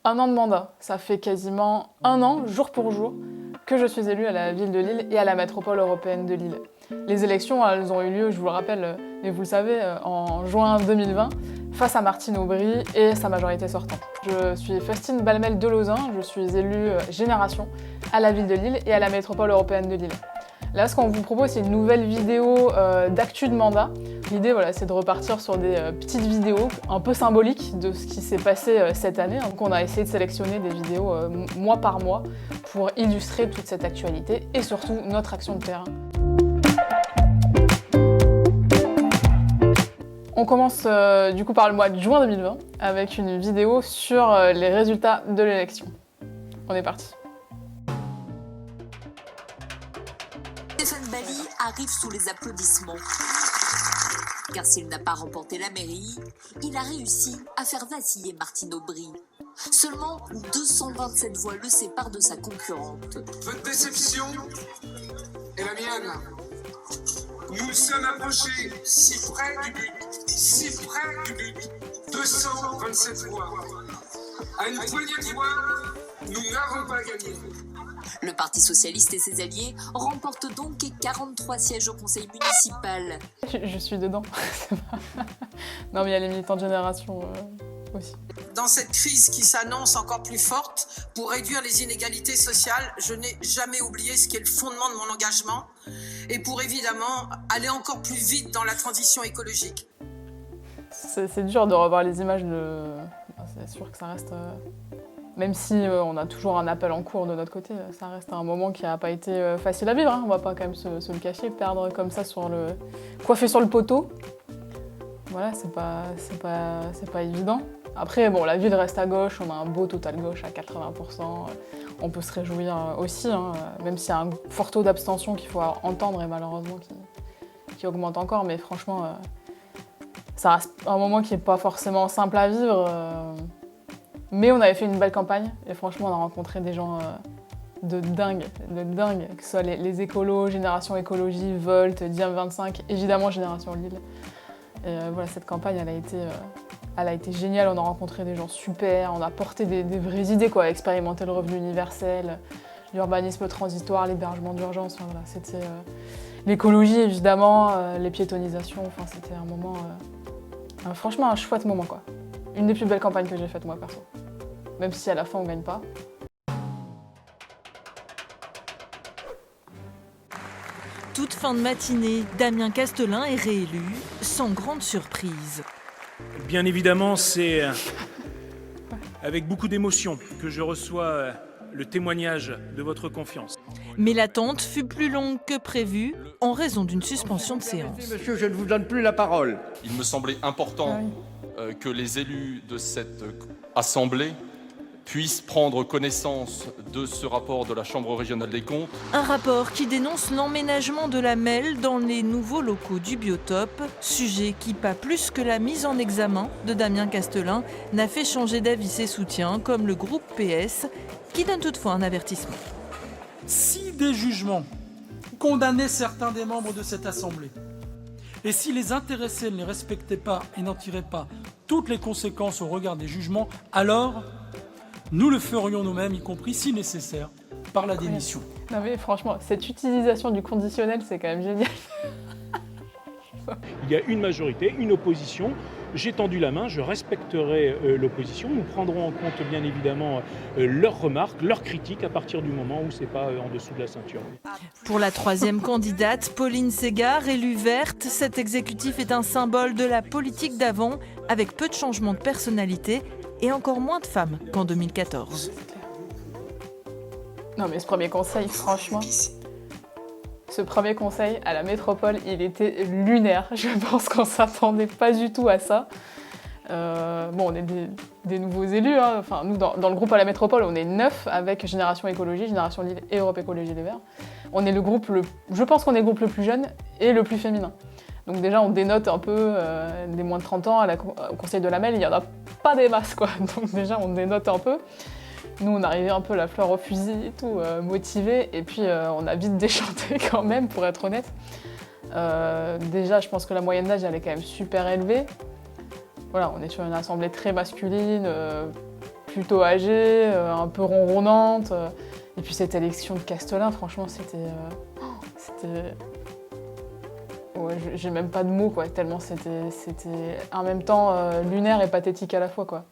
un an de mandat. Ça fait quasiment un an, jour pour jour, que je suis élue à la ville de Lille et à la métropole européenne de Lille. Les élections, elles ont eu lieu, je vous le rappelle, et vous le savez, en juin 2020, face à Martine Aubry et sa majorité sortante. Je suis Faustine Balmel-Delozin, je suis élue Génération à la ville de Lille et à la métropole européenne de Lille. Là, ce qu'on vous propose, c'est une nouvelle vidéo d'actu de mandat. L'idée, voilà, c'est de repartir sur des petites vidéos un peu symboliques de ce qui s'est passé cette année. Donc, on a essayé de sélectionner des vidéos mois par mois pour illustrer toute cette actualité et surtout notre action de terrain. On commence du coup par le mois de juin 2020 avec une vidéo sur les résultats de l'élection. On est parti. Stéphane Bally arrive sous les applaudissements. Car s'il n'a pas remporté la mairie, il a réussi à faire vaciller Martine Aubry. Seulement 227 voix le séparent de sa concurrente. Votre déception est la mienne. Nous nous sommes approchés si près du but, 227 voix. À une poignée de voix, nous n'avons pas gagné. Le Parti socialiste et ses alliés remportent donc 43 sièges au conseil municipal. Je suis dedans. Non mais il y a les militants de Génération aussi. Dans cette crise qui s'annonce encore plus forte, pour réduire les inégalités sociales, je n'ai jamais oublié ce qui est le fondement de mon engagement et pour évidemment aller encore plus vite dans la transition écologique. C'est dur de revoir les images de... C'est sûr que ça reste... Même si on a toujours un appel en cours de notre côté, ça reste un moment qui n'a pas été facile à vivre, hein. On va pas quand même se le cacher, perdre comme ça coiffé sur le poteau. Voilà, c'est pas évident. Après, bon, la ville reste à gauche, on a un beau total gauche à 80%. On peut se réjouir aussi, hein, même s'il y a un fort taux d'abstention qu'il faut entendre et malheureusement qui augmente encore. Mais franchement, ça reste un moment qui n'est pas forcément simple à vivre. Mais on avait fait une belle campagne et franchement, on a rencontré des gens de dingue, que ce soit les écolos, Génération Écologie, Volt, Diem 25, évidemment Génération Lille. Et voilà, cette campagne, elle a été géniale, on a rencontré des gens super, on a porté des vraies idées, quoi, expérimenter le revenu universel, l'urbanisme transitoire, l'hébergement d'urgence, enfin, voilà, c'était l'écologie évidemment, les piétonisations, enfin, c'était un moment, franchement un chouette moment, quoi. Une des plus belles campagnes que j'ai faites moi perso, même si à la fin on gagne pas. Toute fin de matinée, Damien Castelin est réélu, sans grande surprise. Bien évidemment, c'est avec beaucoup d'émotion que je reçois le témoignage de votre confiance. Mais l'attente fut plus longue que prévu en raison d'une suspension de séance. Monsieur, je ne vous donne plus la parole. Il me semblait important que les élus de cette assemblée puissent prendre connaissance de ce rapport de la Chambre régionale des comptes. Un rapport qui dénonce l'emménagement de la MEL dans les nouveaux locaux du Biotope, sujet qui, pas plus que la mise en examen de Damien Castelin, n'a fait changer d'avis ses soutiens, comme le groupe PS, qui donne toutefois un avertissement. Si des jugements condamnaient certains des membres de cette assemblée, et si les intéressés ne les respectaient pas et n'en tiraient pas toutes les conséquences au regard des jugements, alors nous le ferions nous-mêmes, y compris si nécessaire, par la démission. Non mais franchement, cette utilisation du conditionnel, c'est quand même génial. Il y a une majorité, une opposition. J'ai tendu la main, je respecterai l'opposition. Nous prendrons en compte bien évidemment leurs remarques, leurs critiques à partir du moment où ce n'est pas en dessous de la ceinture. Pour la troisième candidate, Pauline Ségard, élue verte, cet exécutif est un symbole de la politique d'avant, avec peu de changements de personnalité et encore moins de femmes qu'en 2014. Non mais ce premier conseil, franchement, ce premier conseil à la métropole, il était lunaire. Je pense qu'on ne s'attendait pas du tout à ça. Bon, on est des nouveaux élus, hein. Enfin, nous, dans le groupe à la métropole, on est 9 avec Génération Écologie, Génération Lille et Europe Écologie Les Verts. On est je pense qu'on est le groupe le plus jeune et le plus féminin. Donc déjà, on dénote un peu des moins de 30 ans au conseil de la MEL, il n'y en a pas des masses, quoi. Donc déjà, on dénote un peu. Nous, on arrivait un peu la fleur au fusil et tout, motivés, et puis on a vite déchanté quand même, pour être honnête. Déjà, je pense que la moyenne d'âge, elle est quand même super élevée. Voilà, on est sur une assemblée très masculine, plutôt âgée, un peu ronronnante. Et puis cette élection de Castelin, franchement, c'était... Ouais, j'ai même pas de mots, quoi, tellement c'était en même temps lunaire et pathétique à la fois, quoi.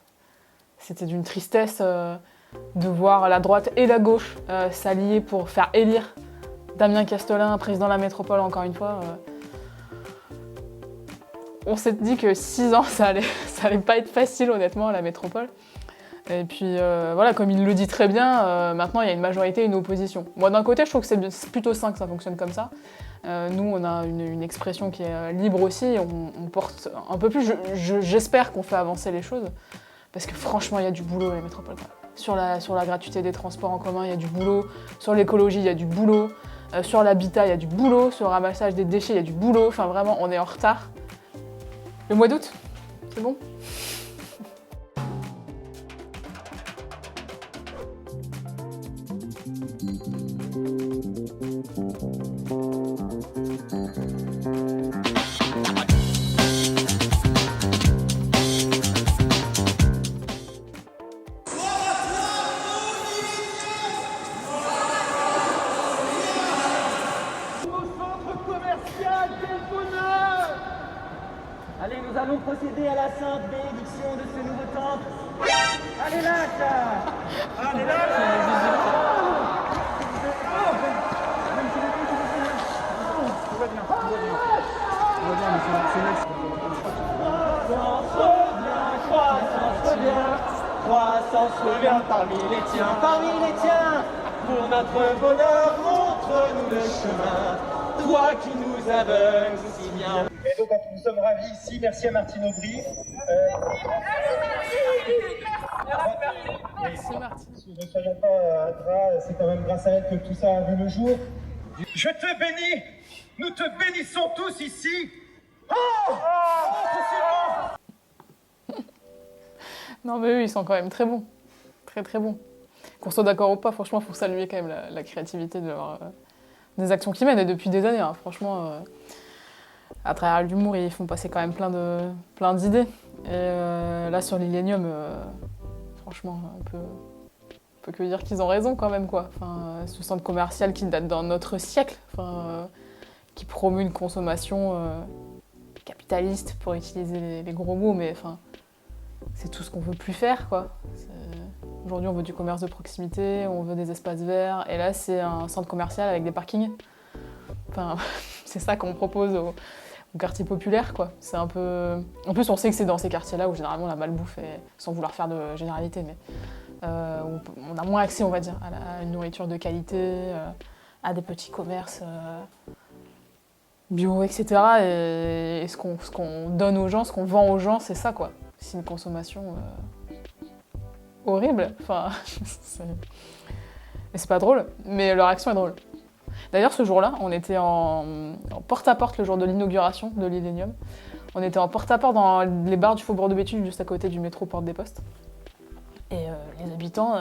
C'était d'une tristesse de voir la droite et la gauche s'allier pour faire élire Damien Castelin, président de la métropole, encore une fois. On s'est dit que 6 ans, ça allait pas être facile, honnêtement, à la métropole. Et puis voilà, comme il le dit très bien, maintenant il y a une majorité et une opposition. Moi d'un côté, je trouve que c'est plutôt sain que ça fonctionne comme ça. Nous, on a une expression qui est libre aussi, on porte un peu plus, j'espère qu'on fait avancer les choses. Parce que franchement, il y a du boulot à la métropole. Sur la gratuité des transports en commun, il y a du boulot. Sur l'écologie, il y a du boulot. Sur l'habitat, il y a du boulot. Sur le ramassage des déchets, il y a du boulot. Enfin vraiment, on est en retard. Le mois d'août, c'est bon ? Allez, nous allons procéder à la sainte bénédiction de ce nouveau temple. Allez là, ça. Allez là, Croissance revient parmi les tiens. Pour notre bonheur, montre-nous le chemin. Toi qui nous aveugle si bien. Et donc, nous sommes ravis ici. Merci à Martine Aubry. Merci Martine. Si nous ne soyons pas à Gras, c'est quand même grâce à elle que tout ça a vu le jour. Je te bénis. Nous te bénissons tous ici. Non mais eux, ils sont quand même très bons. Très très bons. Qu'on soit d'accord ou pas, franchement, il faut saluer quand même la créativité des actions qu'ils mènent. Et depuis des années, hein, franchement, à travers l'humour, ils font passer quand même plein d'idées. Et là, sur l'Illénium, franchement, on peut que dire qu'ils ont raison quand même, quoi. Enfin, ce centre commercial qui date d'un autre siècle, qui promeut une consommation capitaliste, pour utiliser les gros mots, mais enfin, c'est tout ce qu'on veut plus faire, quoi. Aujourd'hui, on veut du commerce de proximité, on veut des espaces verts, et là, c'est un centre commercial avec des parkings. Enfin, c'est ça qu'on propose aux quartiers populaires, quoi. C'est un peu... En plus, on sait que c'est dans ces quartiers-là où généralement la malbouffe est, sans vouloir faire de généralité, mais on a moins accès, on va dire, à une nourriture de qualité, à des petits commerces bio, etc. Et ce qu'on donne aux gens, ce qu'on vend aux gens, c'est ça, quoi. C'est une consommation horrible. Enfin, et c'est pas drôle, mais leur action est drôle. D'ailleurs, ce jour-là, on était en porte-à-porte le jour de l'inauguration de l'Illénium. On était en porte-à-porte dans les bars du Faubourg de Béthune, juste à côté du métro Porte des Postes. Et les habitants,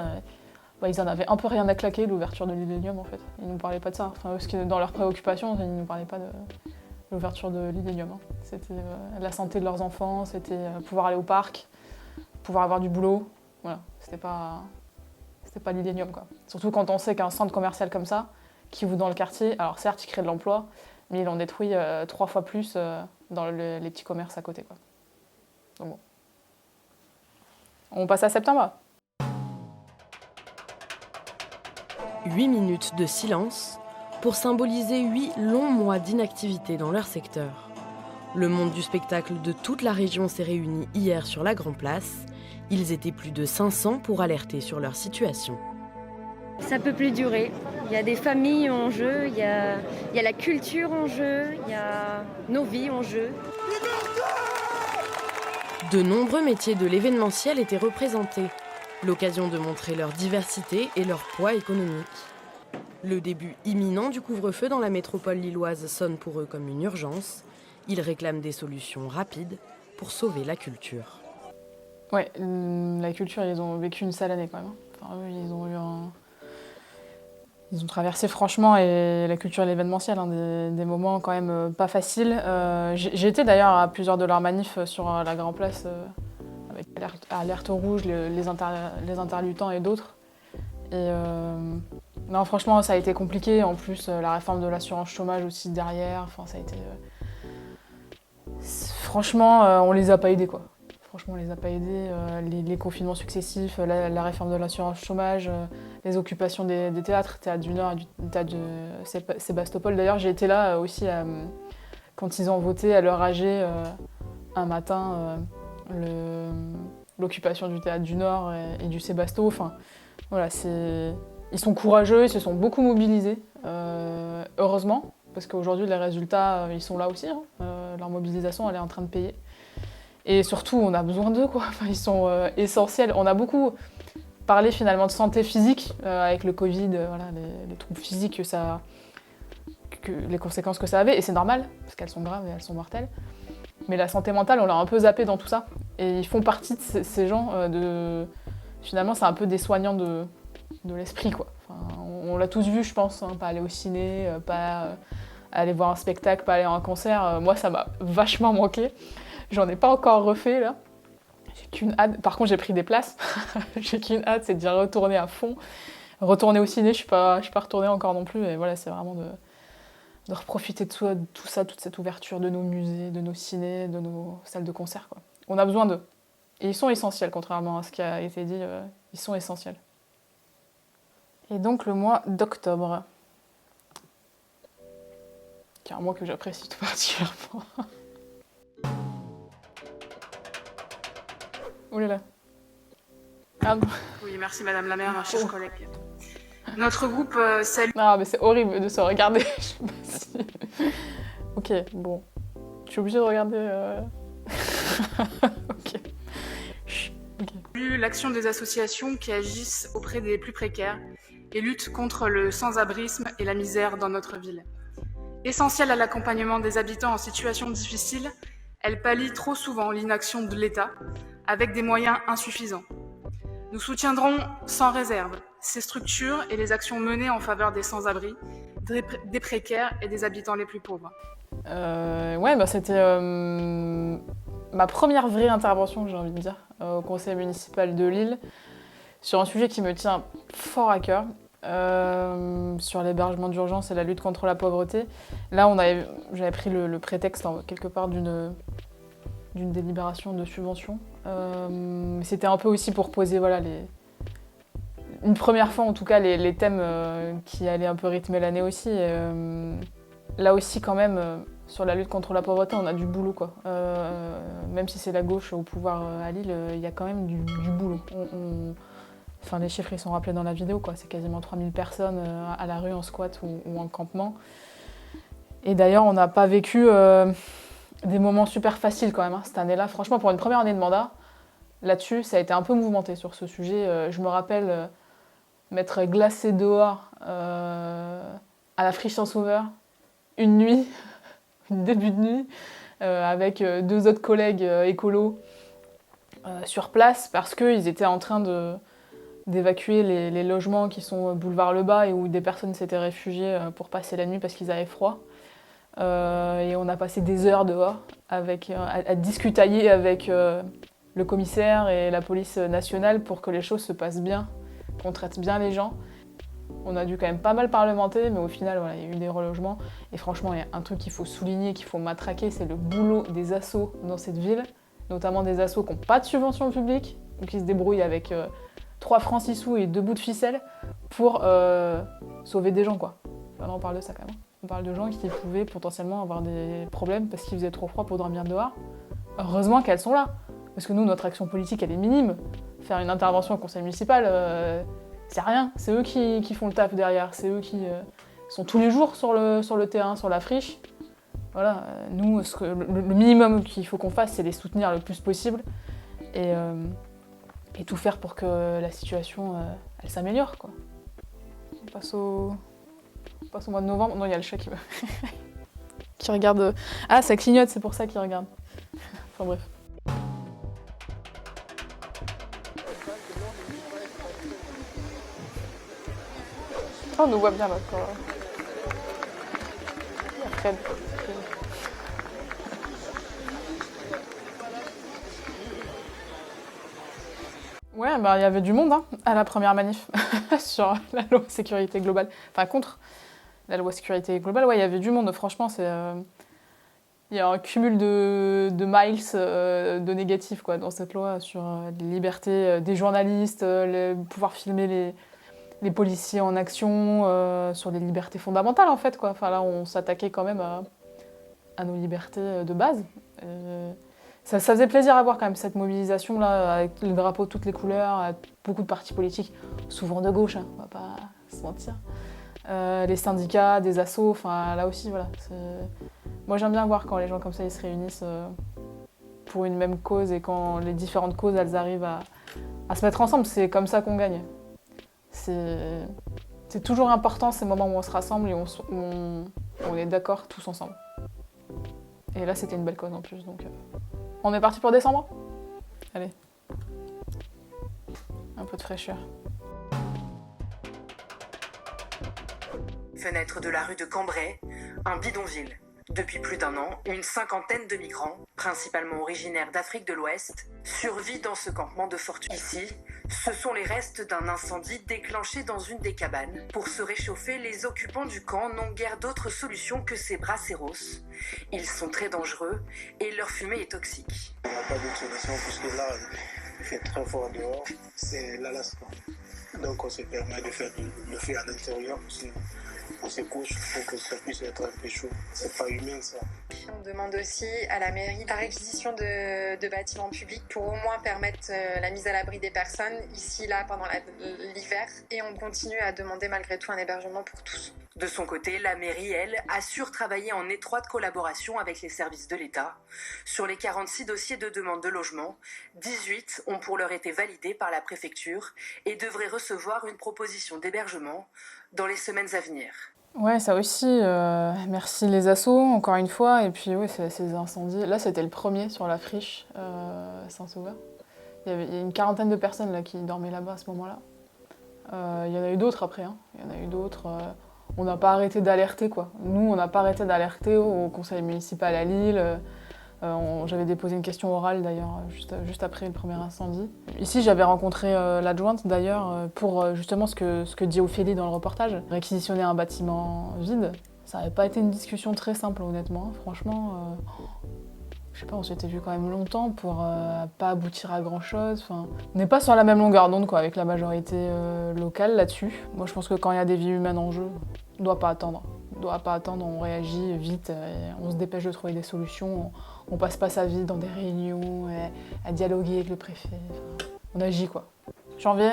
ils en avaient un peu rien à claquer de l'ouverture de l'Illénium, en fait. Ils nous parlaient pas de ça. Enfin, eux, dans leurs préoccupations, ils nous parlaient pas de l'ouverture de l'Illénium. Hein. C'était la santé de leurs enfants, c'était pouvoir aller au parc, pouvoir avoir du boulot. Voilà, c'était pas l'Illénium, quoi. Surtout quand on sait qu'un centre commercial comme ça, qui ouvre dans le quartier, alors certes, il crée de l'emploi, mais il en détruit 3 fois plus dans les petits commerces à côté, quoi. Donc bon. On passe à septembre. 8 minutes de silence pour symboliser 8 longs mois d'inactivité dans leur secteur. Le monde du spectacle de toute la région s'est réuni hier sur la Grand Place. Ils étaient plus de 500 pour alerter sur leur situation. Ça peut plus durer. Il y a des familles en jeu, il y a la culture en jeu, il y a nos vies en jeu. De nombreux métiers de l'événementiel étaient représentés. L'occasion de montrer leur diversité et leur poids économique. Le début imminent du couvre-feu dans la métropole lilloise sonne pour eux comme une urgence. Ils réclament des solutions rapides pour sauver la culture. Ouais, la culture, ils ont vécu une sale année quand même. Enfin, eux, ils ont traversé franchement, et la culture et l'événementiel, des moments quand même pas faciles. J'ai été d'ailleurs à plusieurs de leurs manifs sur la Grand Place avec Alerte Rouge, les interluttants et d'autres. Et non, franchement, ça a été compliqué. En plus, la réforme de l'assurance chômage aussi derrière. Enfin, ça a été. Franchement, on les a pas aidés, quoi. Franchement, on les a pas aidés. Les confinements successifs, la réforme de l'assurance chômage, les occupations des théâtres, Théâtre du Nord et du Théâtre de Sébastopol. D'ailleurs, j'ai été là aussi quand ils ont voté à leur AG un matin l'occupation du Théâtre du Nord et du Sébasto. Enfin, voilà, ils sont courageux, ils se sont beaucoup mobilisés, heureusement, parce qu'aujourd'hui, les résultats, ils sont là aussi. Hein. Leur mobilisation, elle est en train de payer. Et surtout, on a besoin d'eux, quoi. Enfin, ils sont essentiels. On a beaucoup parlé finalement de santé physique avec le Covid, voilà, les troubles physiques, les conséquences que ça avait. Et c'est normal, parce qu'elles sont graves et elles sont mortelles. Mais la santé mentale, on l'a un peu zappé dans tout ça. Et ils font partie de ces gens Finalement, c'est un peu des soignants de l'esprit, quoi. Enfin, on l'a tous vu, je pense, hein, pas aller au ciné, pas aller voir un spectacle, pas aller à un concert. Moi, ça m'a vachement manqué. J'en ai pas encore refait, là. J'ai qu'une hâte. Par contre, j'ai pris des places. J'ai qu'une hâte, c'est d'y retourner à fond. Retourner au ciné, je suis pas retournée encore non plus. Et voilà, c'est vraiment de reprofiter de tout ça, toute cette ouverture de nos musées, de nos cinés, de nos salles de concert, quoi. On a besoin d'eux. Et ils sont essentiels, contrairement à ce qui a été dit, ils sont essentiels. Et donc le mois d'octobre, qui est un mois que j'apprécie tout particulièrement. Oh là là. Ah bon. Oui, merci Madame la maire, chers collègues. Notre groupe salue... Ah mais c'est horrible de se regarder, je sais pas si... Ok, bon. Je suis obligée de regarder... Ok. L'action des associations qui agissent auprès des plus précaires et luttent contre le sans-abrisme et la misère dans notre ville. Essentielle à l'accompagnement des habitants en situation difficile, elle pallie trop souvent l'inaction de l'État avec des moyens insuffisants. Nous soutiendrons sans réserve ces structures et les actions menées en faveur des sans-abri, des précaires et des habitants les plus pauvres. Ouais, bah c'était ma première vraie intervention, j'ai envie de dire, au conseil municipal de Lille, sur un sujet qui me tient fort à cœur, sur l'hébergement d'urgence et la lutte contre la pauvreté. Là, j'avais pris le prétexte quelque part d'une délibération de subvention. C'était un peu aussi pour poser, voilà, une première fois en tout cas, les thèmes qui allaient un peu rythmer l'année aussi. Là aussi, quand même, sur la lutte contre la pauvreté, on a du boulot, quoi. Même si c'est la gauche au pouvoir à Lille, il y a quand même du boulot. Enfin, les chiffres, ils sont rappelés dans la vidéo, quoi. C'est quasiment 3000 personnes à la rue, en squat ou en campement. Et d'ailleurs, on n'a pas vécu des moments super faciles, quand même, hein, cette année-là. Franchement, pour une première année de mandat, là-dessus, ça a été un peu mouvementé sur ce sujet. Je me rappelle m'être glacée dehors à la Friche en Sauveur, une nuit, début de nuit, avec deux autres collègues écolos sur place parce qu'ils étaient en train d'évacuer les logements qui sont boulevard Le Bas et où des personnes s'étaient réfugiées pour passer la nuit parce qu'ils avaient froid. Et on a passé des heures dehors à discutailler avec le commissaire et la police nationale pour que les choses se passent bien, qu'on traite bien les gens. On a dû quand même pas mal parlementer, mais au final, voilà, il y a eu des relogements. Et franchement, il y a un truc qu'il faut souligner, qu'il faut matraquer, c'est le boulot des assos dans cette ville, notamment des assos qui n'ont pas de subvention publique, ou qui se débrouillent avec 3 francs 6 sous et 2 bouts de ficelle pour sauver des gens, quoi. Enfin, là, on parle de ça quand même. On parle de gens qui pouvaient potentiellement avoir des problèmes parce qu'il faisait trop froid pour dormir dehors. Heureusement qu'elles sont là, parce que nous, notre action politique, elle est minime. Faire une intervention au conseil municipal, c'est rien, c'est eux qui font le taf derrière, c'est eux qui sont tous les jours sur le terrain, sur la friche. Voilà, nous, le minimum qu'il faut qu'on fasse, c'est les soutenir le plus possible et tout faire pour que la situation, elle s'améliore, quoi. On passe au mois de novembre. Non, il y a le chat qui qui regarde. Ah, ça clignote, c'est pour ça qu'il regarde. Enfin bref. On nous voit bien là. Fred. Ouais, bah, il y avait du monde à la première manif sur la loi sécurité globale. Enfin, contre la loi sécurité globale, ouais, il y avait du monde. Franchement, il y a un cumul de miles de négatifs quoi, dans cette loi sur les libertés des journalistes, pouvoir filmer les policiers en action, sur les libertés fondamentales en fait. Quoi. Enfin, là, on s'attaquait quand même à nos libertés de base. Ça faisait plaisir à voir quand même cette mobilisation là, avec les drapeaux de toutes les couleurs, beaucoup de partis politiques, souvent de gauche, on va pas se mentir. Les syndicats, des assos, enfin là aussi voilà. Moi j'aime bien voir quand les gens comme ça ils se réunissent pour une même cause et quand les différentes causes elles arrivent à se mettre ensemble, c'est comme ça qu'on gagne. C'est toujours important ces moments où on se rassemble et on est d'accord tous ensemble. Et là c'était une belle cause en plus donc. On est parti pour décembre ? Allez. Un peu de fraîcheur. Fenêtre de la rue de Cambrai, un bidonville. Depuis plus d'1 an, une 50aine de migrants, principalement originaires d'Afrique de l'Ouest, survivent dans ce campement de fortune. Ici, ce sont les restes d'un incendie déclenché dans une des cabanes. Pour se réchauffer, les occupants du camp n'ont guère d'autre solution que ces braceros. Ils sont très dangereux et leur fumée est toxique. On n'a pas d'autre solution puisque là, il fait très fort dehors. C'est l'Alaska. Donc on se permet de faire le feu à l'intérieur. On se couche pour que ça puisse être un peu chaud. C'est pas humain ça. On demande aussi à la mairie la réquisition de bâtiments publics pour au moins permettre la mise à l'abri des personnes ici, là, pendant l'hiver. Et on continue à demander malgré tout un hébergement pour tous. De son côté, la mairie, elle, assure travailler en étroite collaboration avec les services de l'État. Sur les 46 dossiers de demande de logement, 18 ont pour l'heure été validés par la préfecture et devraient recevoir une proposition d'hébergement dans les semaines à venir. Ouais, ça aussi, merci les assos, encore une fois. Et puis, oui, ces incendies. Là, c'était le premier sur la friche Saint-Sauveur. Il y a une 40aine de personnes là, qui dormaient là-bas à ce moment-là. Il y en a eu d'autres après. Il y en a eu d'autres. On n'a pas arrêté d'alerter, quoi. Nous, on n'a pas arrêté d'alerter au conseil municipal à Lille. J'avais déposé une question orale, d'ailleurs, juste après le premier incendie. Ici, j'avais rencontré l'adjointe, d'ailleurs, pour justement ce que dit Ophélie dans le reportage. Réquisitionner un bâtiment vide, ça n'avait pas été une discussion très simple, honnêtement. Franchement, je sais pas, on s'était vu quand même longtemps pour pas aboutir à grand-chose. Enfin, on n'est pas sur la même longueur d'onde, quoi, avec la majorité locale là-dessus. Moi, je pense que quand il y a des vies humaines en jeu, on ne doit pas attendre. On ne doit pas attendre, on réagit vite et on se dépêche de trouver des solutions. On passe pas sa vie dans des réunions, à dialoguer avec le préfet. Enfin, on agit, quoi. Janvier.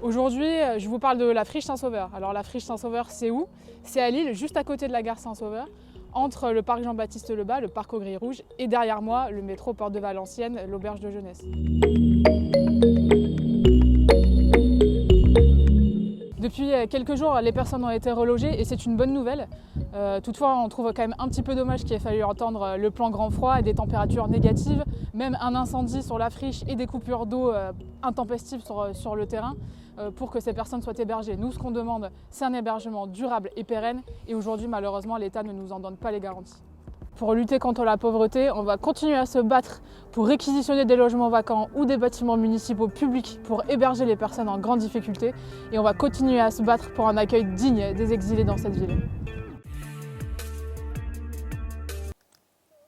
Aujourd'hui, je vous parle de la friche Saint-Sauveur. Alors la friche Saint-Sauveur, c'est où ? C'est à Lille, juste à côté de la gare Saint-Sauveur, entre le parc Jean-Baptiste Lebas, le parc aux Grilles Rouges, et derrière moi, le métro Porte de Valenciennes, l'auberge de jeunesse. Depuis quelques jours, les personnes ont été relogées et c'est une bonne nouvelle. Toutefois, on trouve quand même un petit peu dommage qu'il ait fallu entendre le plan grand froid et des températures négatives, même un incendie sur la friche et des coupures d'eau intempestives sur le terrain pour que ces personnes soient hébergées. Nous, ce qu'on demande, c'est un hébergement durable et pérenne et aujourd'hui, malheureusement, l'État ne nous en donne pas les garanties. Pour lutter contre la pauvreté, on va continuer à se battre pour réquisitionner des logements vacants ou des bâtiments municipaux publics pour héberger les personnes en grande difficulté. Et on va continuer à se battre pour un accueil digne des exilés dans cette ville.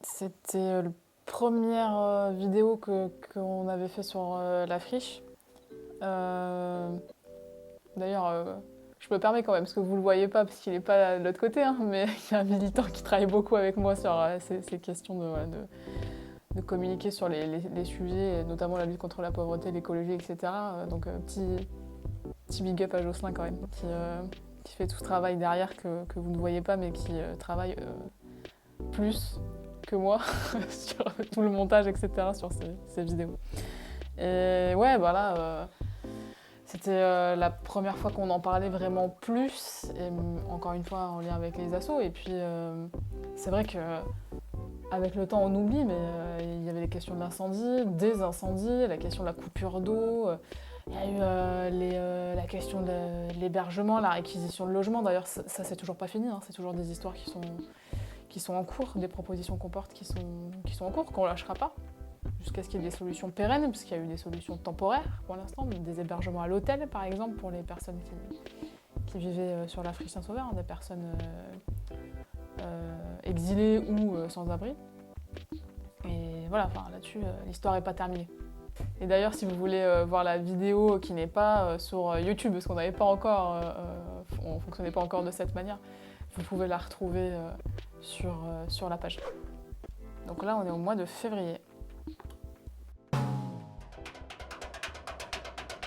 C'était la première vidéo qu'on avait fait sur la friche. D'ailleurs, je me permets quand même, parce que vous ne le voyez pas, parce qu'il n'est pas de l'autre côté, mais il y a un militant qui travaille beaucoup avec moi sur ces questions de communiquer sur les sujets, notamment la lutte contre la pauvreté, l'écologie, etc. Donc petit big up à Jocelyn quand même, qui fait tout ce travail derrière que vous ne voyez pas, mais qui travaille plus que moi sur tout le montage, etc. sur ces vidéos. Et ouais, voilà. C'était la première fois qu'on en parlait vraiment plus, et encore une fois en lien avec les assos. Et puis c'est vrai qu'avec le temps on oublie, mais il y avait les questions de l'incendie, des incendies, la question de la coupure d'eau, il y a eu la question de l'hébergement, la réquisition de logement. D'ailleurs ça c'est toujours pas fini, c'est toujours des histoires qui sont en cours, des propositions qu'on porte qui sont en cours, qu'on lâchera pas. jusqu'à ce qu'il y ait des solutions pérennes, puisqu'il y a eu des solutions temporaires pour l'instant, des hébergements à l'hôtel par exemple pour les personnes qui vivaient sur la friche Saint-Sauveur, des personnes exilées ou sans abri. Et voilà, là-dessus, l'histoire n'est pas terminée. Et d'ailleurs, si vous voulez voir la vidéo qui n'est pas sur YouTube, parce qu'on n'avait pas encore, on fonctionnait pas encore de cette manière, vous pouvez la retrouver sur la page. Donc là, on est au mois de février.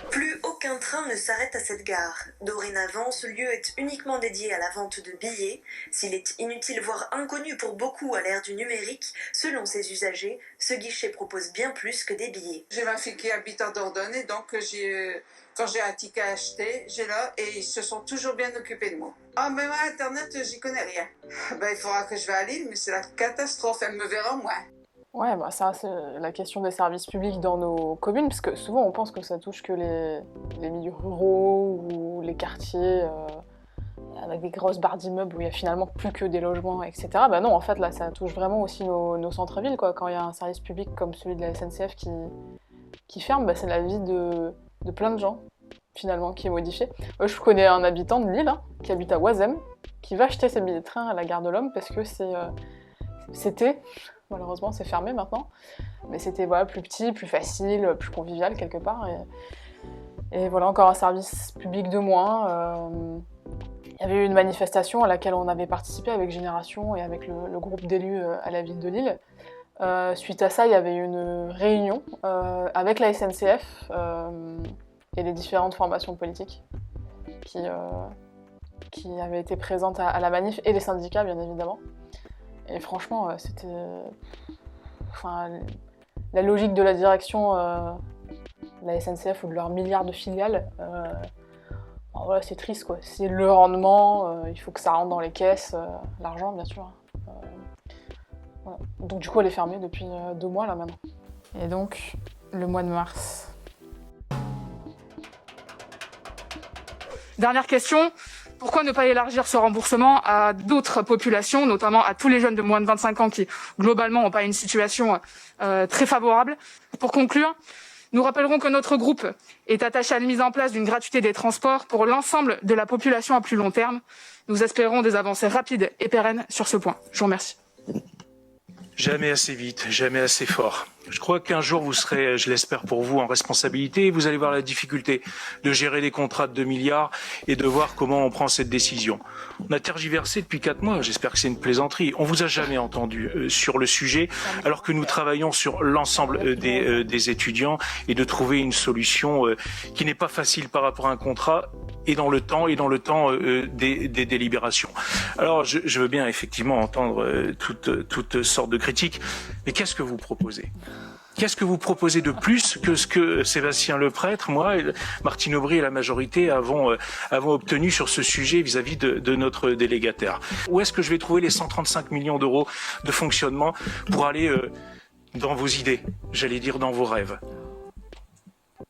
Plus aucun train ne s'arrête à cette gare. Dorénavant, ce lieu est uniquement dédié à la vente de billets. S'il est inutile voire inconnu pour beaucoup à l'ère du numérique, selon ses usagers, ce guichet propose bien plus que des billets. J'ai ma fille qui habite en Dordogne et donc quand j'ai un ticket à acheter, j'ai là et ils se sont toujours bien occupés de moi. Ah mais moi Internet, j'y connais rien. Il faudra que je vais à Lille, mais c'est la catastrophe, elle me verra moins. Ouais, ça c'est la question des services publics dans nos communes, parce que souvent on pense que ça touche que les milieux ruraux ou les quartiers avec des grosses barres d'immeubles où il y a finalement plus que des logements, etc. Bah non, en fait là ça touche vraiment aussi nos centres-villes, quoi. Quand il y a un service public comme celui de la SNCF qui ferme, c'est la vie de plein de gens finalement qui est modifiée. Moi je connais un habitant de Lille qui habite à Oisem, qui va acheter ses billets de train à la gare de l'Homme parce que c'était... Malheureusement, c'est fermé maintenant. Mais c'était plus petit, plus facile, plus convivial quelque part. Et voilà, encore un service public de moins. Il y avait eu une manifestation à laquelle on avait participé avec Génération et avec le groupe d'élus à la ville de Lille. Suite à ça, il y avait eu une réunion avec la SNCF et les différentes formations politiques qui avaient été présentes à la manif et les syndicats, bien évidemment. Et franchement, c'était... la logique de la direction de la SNCF ou de leurs milliards de filiales, voilà, c'est triste, quoi. C'est le rendement, il faut que ça rentre dans les caisses, l'argent, bien sûr. Voilà. Donc du coup, elle est fermée depuis 2 mois, là, maintenant. Et donc, le mois de mars. Dernière question. Pourquoi ne pas élargir ce remboursement à d'autres populations, notamment à tous les jeunes de moins de 25 ans qui, globalement, n'ont pas une situation très favorable? Pour conclure, nous rappellerons que notre groupe est attaché à la mise en place d'une gratuité des transports pour l'ensemble de la population à plus long terme. Nous espérons des avancées rapides et pérennes sur ce point. Je vous remercie. Jamais assez vite, jamais assez fort. Je crois qu'un jour vous serez, je l'espère pour vous, en responsabilité et vous allez voir la difficulté de gérer des contrats de 2 milliards et de voir comment on prend cette décision. On a tergiversé depuis 4 mois, j'espère que c'est une plaisanterie. On vous a jamais entendu sur le sujet alors que nous travaillons sur l'ensemble des étudiants et de trouver une solution qui n'est pas facile par rapport à un contrat et dans le temps des délibérations. Alors je veux bien effectivement entendre toutes sortes de critiques, mais qu'est-ce que vous proposez ? Qu'est-ce que vous proposez de plus que ce que Sébastien Leprêtre, moi, Martine Aubry et la majorité avons obtenu sur ce sujet vis-à-vis de notre délégataire? Où est-ce que je vais trouver les 135 millions d'euros de fonctionnement pour aller dans vos idées, j'allais dire dans vos rêves?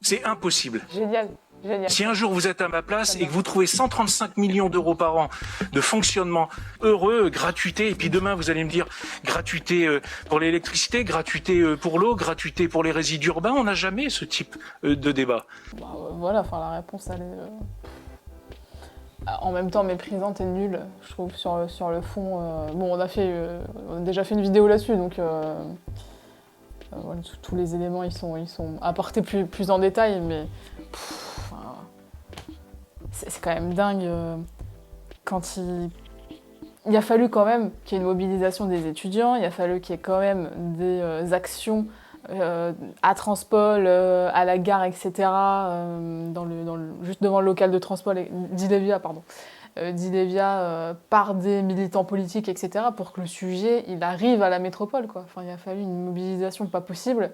C'est impossible. Génial. Génial. Si un jour vous êtes à ma place et que vous trouvez 135 millions d'euros par an de fonctionnement heureux, gratuité, et puis demain vous allez me dire gratuité pour l'électricité, gratuité pour l'eau, gratuité pour les résidus urbains, on n'a jamais ce type de débat. Voilà, la réponse elle est en même temps méprisante et nulle, je trouve, sur le fond. Bon, on a déjà fait une vidéo là-dessus, donc voilà, tous les éléments ils sont apportés plus en détail, mais c'est quand même dingue quand il a fallu quand même qu'il y ait une mobilisation des étudiants, il a fallu qu'il y ait quand même des actions à Transpol, à la gare, etc., juste devant le local de Transpol d'Ilevia, par des militants politiques, etc., pour que le sujet il arrive à la métropole, quoi. Enfin, il a fallu une mobilisation pas possible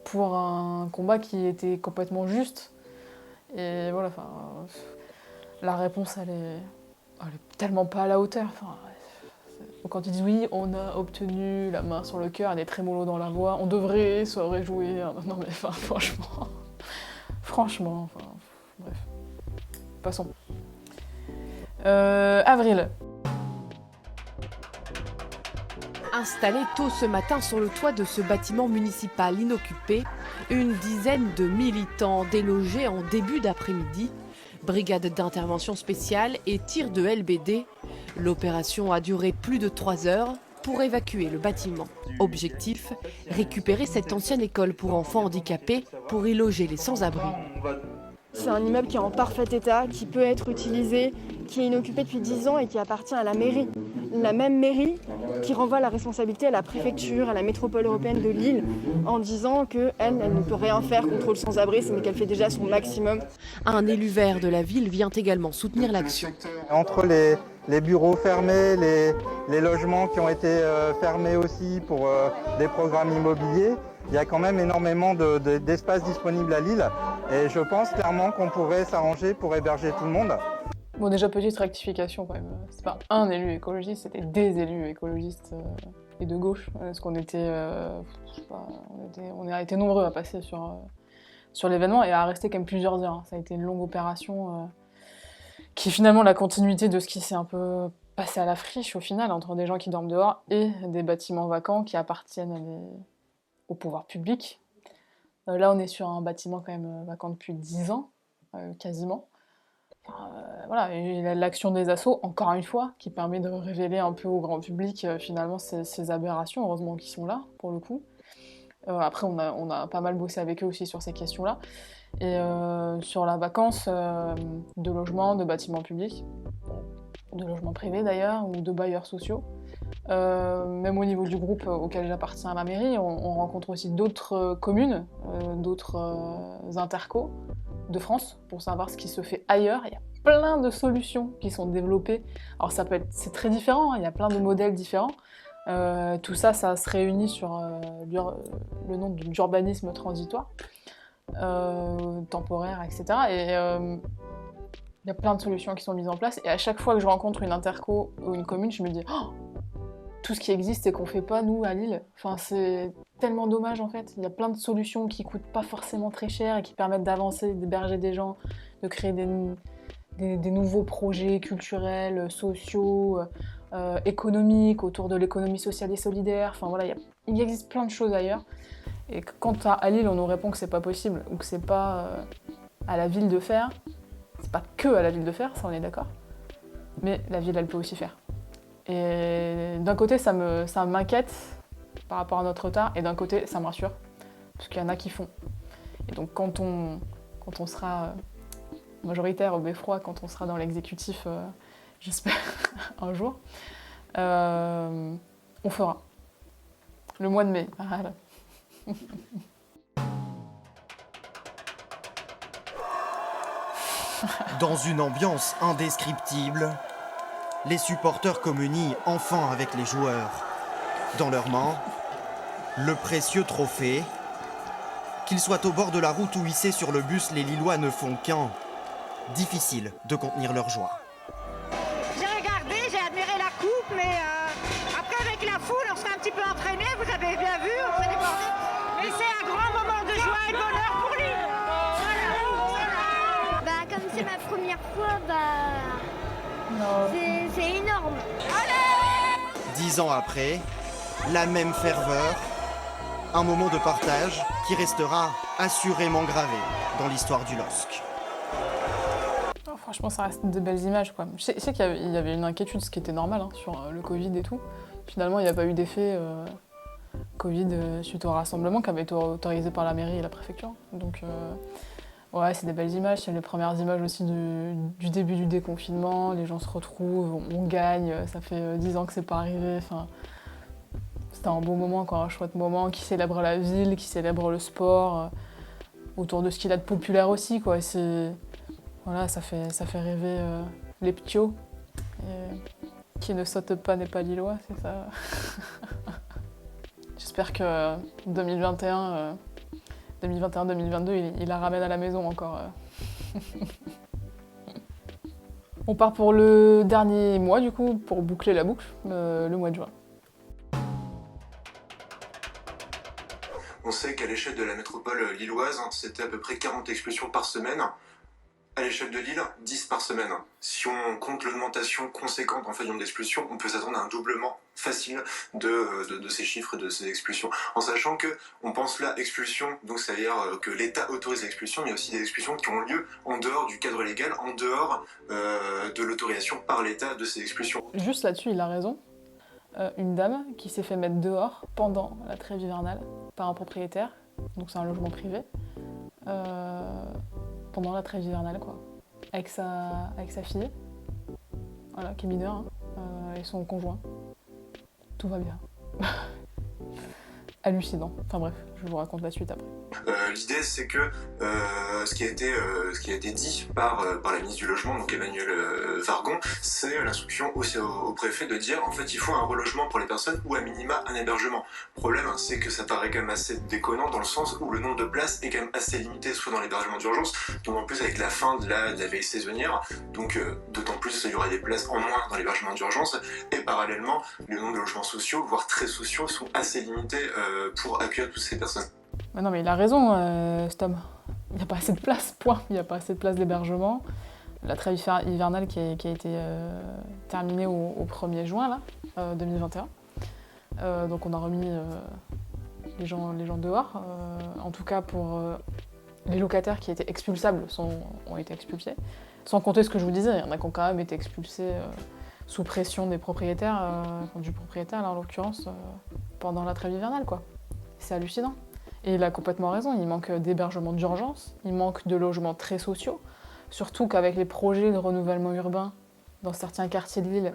pour un combat qui était complètement juste. Et voilà, la réponse, elle est tellement pas à la hauteur. Quand ils disent oui, on a obtenu la main sur le cœur, elle est très mollo dans la voix, on devrait se réjouir. Non mais franchement, bref. Passons. Avril. Installés tôt ce matin sur le toit de ce bâtiment municipal inoccupé, une dizaine de militants délogés en début d'après-midi, brigade d'intervention spéciale et tir de LBD. L'opération a duré plus de 3 heures pour évacuer le bâtiment. Objectif, récupérer cette ancienne école pour enfants handicapés pour y loger les sans-abri. C'est un immeuble qui est en parfait état, qui peut être utilisé, qui est inoccupé depuis 10 ans et qui appartient à la mairie. La même mairie qui renvoie la responsabilité à la préfecture, à la métropole européenne de Lille, en disant qu'elle ne peut rien faire contre le sans-abrisme mais qu'elle fait déjà son maximum. Un élu vert de la ville vient également soutenir l'action. Entre les bureaux fermés, les logements qui ont été fermés aussi pour des programmes immobiliers, il y a quand même énormément d'espace disponible à Lille et je pense clairement qu'on pourrait s'arranger pour héberger tout le monde. Bon, déjà, petite rectification quand même. C'est pas un élu écologiste, c'était des élus écologistes et de gauche. Parce qu'on était, on a été nombreux à passer sur l'événement et à rester quand même plusieurs heures. Ça a été une longue opération qui est finalement la continuité de ce qui s'est un peu passé à la friche au final, entre des gens qui dorment dehors et des bâtiments vacants qui appartiennent au pouvoir public. Là, on est sur un bâtiment quand même vacant depuis 10 ans, quasiment. Voilà, et l'action des assos, encore une fois, qui permet de révéler un peu au grand public finalement ces aberrations, heureusement qu'ils sont là, pour le coup. Après, on a pas mal bossé avec eux aussi sur ces questions-là. Et sur la vacance de logements, de bâtiments publics, de logements privés d'ailleurs, ou de bailleurs sociaux. Même au niveau du groupe auquel j'appartiens à la mairie, on rencontre aussi d'autres communes, d'autres intercos de France pour savoir ce qui se fait ailleurs. Il y a plein de solutions qui sont développées. Alors c'est très différent, hein, il y a plein de modèles différents. Tout ça se réunit sur le nom d'urbanisme transitoire, temporaire, etc. Et il y a plein de solutions qui sont mises en place. Et à chaque fois que je rencontre une interco ou une commune, je me dis oh, tout ce qui existe et qu'on fait pas nous à Lille. Enfin, c'est tellement dommage en fait. Il y a plein de solutions qui coûtent pas forcément très cher et qui permettent d'avancer, d'héberger des gens, de créer des nouveaux projets culturels, sociaux, économiques autour de l'économie sociale et solidaire. Enfin voilà, il existe plein de choses ailleurs. Et quand à Lille on nous répond que c'est pas possible ou que c'est pas à la ville de faire, c'est pas que à la ville de faire, ça on est d'accord. Mais la ville elle peut aussi faire. Et d'un côté, ça m'inquiète par rapport à notre retard, et d'un côté, ça me rassure, parce qu'il y en a qui font. Et donc, quand on sera majoritaire au Beffroi, quand on sera dans l'exécutif, j'espère, un jour, on fera. Le mois de mai. Voilà. Dans une ambiance indescriptible, les supporters communient enfin avec les joueurs. Dans leurs mains, le précieux trophée. Qu'ils soient au bord de la route ou hissés sur le bus, les Lillois ne font qu'un. Difficile de contenir leur joie. J'ai regardé, j'ai admiré la coupe, mais après avec la foule, on s'est un petit peu entraîné, vous avez bien vu, on s'est débordé. Mais c'est un grand moment de joie et de bonheur pour Lille. Bah, comme c'est ma première fois, c'est énorme. Allez ! 10 ans après, la même ferveur, un moment de partage qui restera assurément gravé dans l'histoire du LOSC. Oh, franchement, ça reste de belles images, quoi. Je sais qu'il y avait une inquiétude, ce qui était normal, hein, sur le Covid et tout. Finalement, il n'y a pas eu d'effet Covid suite au rassemblement qui avait été autorisé par la mairie et la préfecture. Donc, ouais, c'est des belles images. C'est les premières images aussi du début du déconfinement. Les gens se retrouvent, on gagne. Ça fait 10 ans que c'est pas arrivé. Enfin, c'était un beau moment, quoi, un chouette moment qui célèbre la ville, qui célèbre le sport, autour de ce qu'il a de populaire aussi, quoi. Voilà, ça fait rêver les ptios. Qui ne saute pas n'est pas lillois, c'est ça. J'espère que 2021-2022, il la ramène à la maison encore. On part pour le dernier mois, du coup, pour boucler la boucle, le mois de juin. On sait qu'à l'échelle de la métropole lilloise, c'était à peu près 40 expulsions par semaine. À l'échelle de l'île, 10 par semaine. Si on compte l'augmentation conséquente en fait du nombre d'expulsions, on peut s'attendre à un doublement facile de ces chiffres, de ces expulsions. En sachant que on pense là expulsion, donc c'est-à-dire que l'État autorise l'expulsion, mais il y a aussi des expulsions qui ont lieu en dehors du cadre légal, en dehors de l'autorisation par l'État de ces expulsions. Juste là-dessus, il a raison. Une dame qui s'est fait mettre dehors pendant la trêve hivernale par un propriétaire, donc c'est un logement privé, pendant la trêve hivernale, quoi. Avec sa fille, voilà, qui est mineure, et son conjoint. Tout va bien. Hallucinant. Enfin bref, je vous raconte la suite après. L'idée, c'est que ce qui a été dit par la ministre du Logement, donc Emmanuelle Vargon, c'est l'instruction au préfet de dire en fait il faut un relogement pour les personnes ou à minima un hébergement. Le problème, c'est que ça paraît quand même assez déconnant dans le sens où le nombre de places est quand même assez limité, soit dans l'hébergement d'urgence, donc en plus avec la fin de la veille saisonnière, donc d'autant plus il y aura des places en moins dans l'hébergement d'urgence, et parallèlement le nombre de logements sociaux, voire très sociaux, sont assez limités pour accueillir toutes ces personnes. Mais non mais il a raison, cet homme. Il n'y a pas assez de place, point. Il n'y a pas assez de place d'hébergement. La trêve hivernale qui a été terminée au 1er juin là, 2021. Donc on a remis les gens dehors. En tout cas pour les locataires qui étaient expulsables ont été expulsés. Sans compter ce que je vous disais, il y en a qui ont quand même été expulsés sous pression des propriétaires, du propriétaire là, en l'occurrence, pendant la trêve hivernale, quoi. C'est hallucinant. Et il a complètement raison, il manque d'hébergement d'urgence, il manque de logements très sociaux, surtout qu'avec les projets de renouvellement urbain dans certains quartiers de l'île,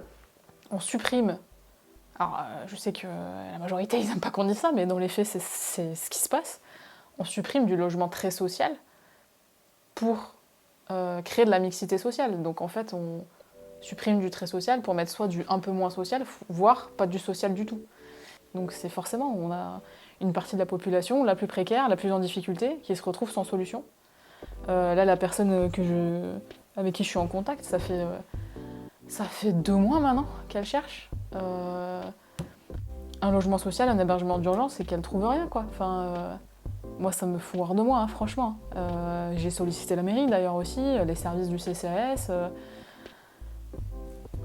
on supprime. Alors, je sais que la majorité, ils n'aiment pas qu'on dise ça, mais dans les faits, c'est ce qui se passe. On supprime du logement très social pour créer de la mixité sociale. Donc en fait, on supprime du très social pour mettre soit du un peu moins social, voire pas du social du tout. Donc c'est forcément, on a une partie de la population la plus précaire, la plus en difficulté, qui se retrouve sans solution. Là, la personne avec qui je suis en contact, ça fait 2 mois maintenant qu'elle cherche un logement social, un hébergement d'urgence, et qu'elle trouve rien, quoi. Enfin, moi, ça me fout hors de moi, hein, franchement. J'ai sollicité la mairie, d'ailleurs, aussi, les services du CCAS,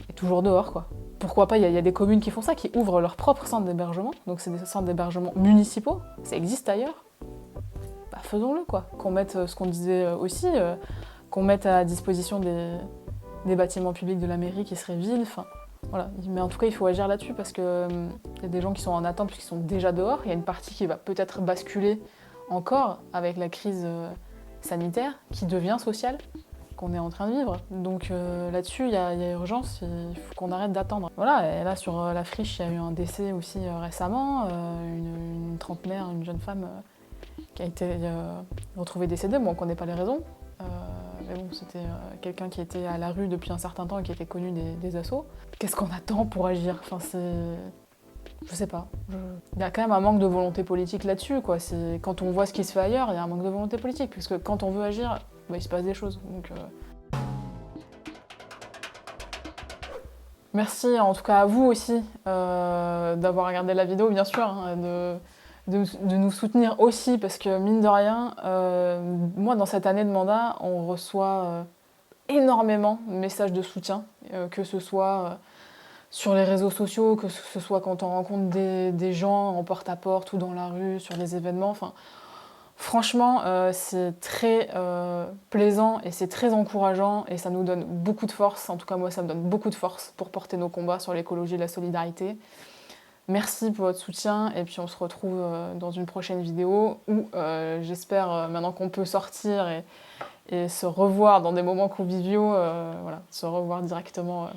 et toujours dehors, quoi. Pourquoi pas, il y a des communes qui font ça, qui ouvrent leur propre centre d'hébergement, donc c'est des centres d'hébergement municipaux, ça existe ailleurs. Bah, faisons-le, quoi. Qu'on mette, ce qu'on disait aussi, qu'on mette à disposition des bâtiments publics de la mairie qui seraient vides, enfin, voilà. Mais en tout cas, il faut agir là-dessus, parce qu'il y a des gens qui sont en attente, puisqu'ils sont déjà dehors, il y a une partie qui va peut-être basculer encore avec la crise sanitaire, qui devient sociale, qu'on est en train de vivre. Donc là-dessus, il y a urgence, il faut qu'on arrête d'attendre. Voilà, et là sur la friche, il y a eu un décès aussi récemment, une trentenaire, une jeune femme qui a été retrouvée décédée. Bon, on ne connaît pas les raisons, mais bon, c'était quelqu'un qui était à la rue depuis un certain temps et qui était connu des assos. Qu'est-ce qu'on attend pour agir? Enfin, je sais pas. Il y a quand même un manque de volonté politique là-dessus, quoi. Quand on voit ce qui se fait ailleurs, il y a un manque de volonté politique, puisque quand on veut agir, bah, il se passe des choses. Donc, merci en tout cas à vous aussi d'avoir regardé la vidéo, bien sûr, hein, de nous soutenir aussi, parce que mine de rien, moi dans cette année de mandat, on reçoit énormément de messages de soutien, que ce soit sur les réseaux sociaux, que ce soit quand on rencontre des gens en porte-à-porte ou dans la rue, sur des événements. Enfin, franchement, c'est très plaisant et c'est très encourageant et ça nous donne beaucoup de force. En tout cas, moi, ça me donne beaucoup de force pour porter nos combats sur l'écologie et la solidarité. Merci pour votre soutien et puis on se retrouve dans une prochaine vidéo où j'espère, maintenant qu'on peut sortir et se revoir dans des moments conviviaux, voilà, se revoir directement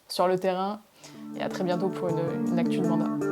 sur le terrain. Et à très bientôt pour une actu de mandat.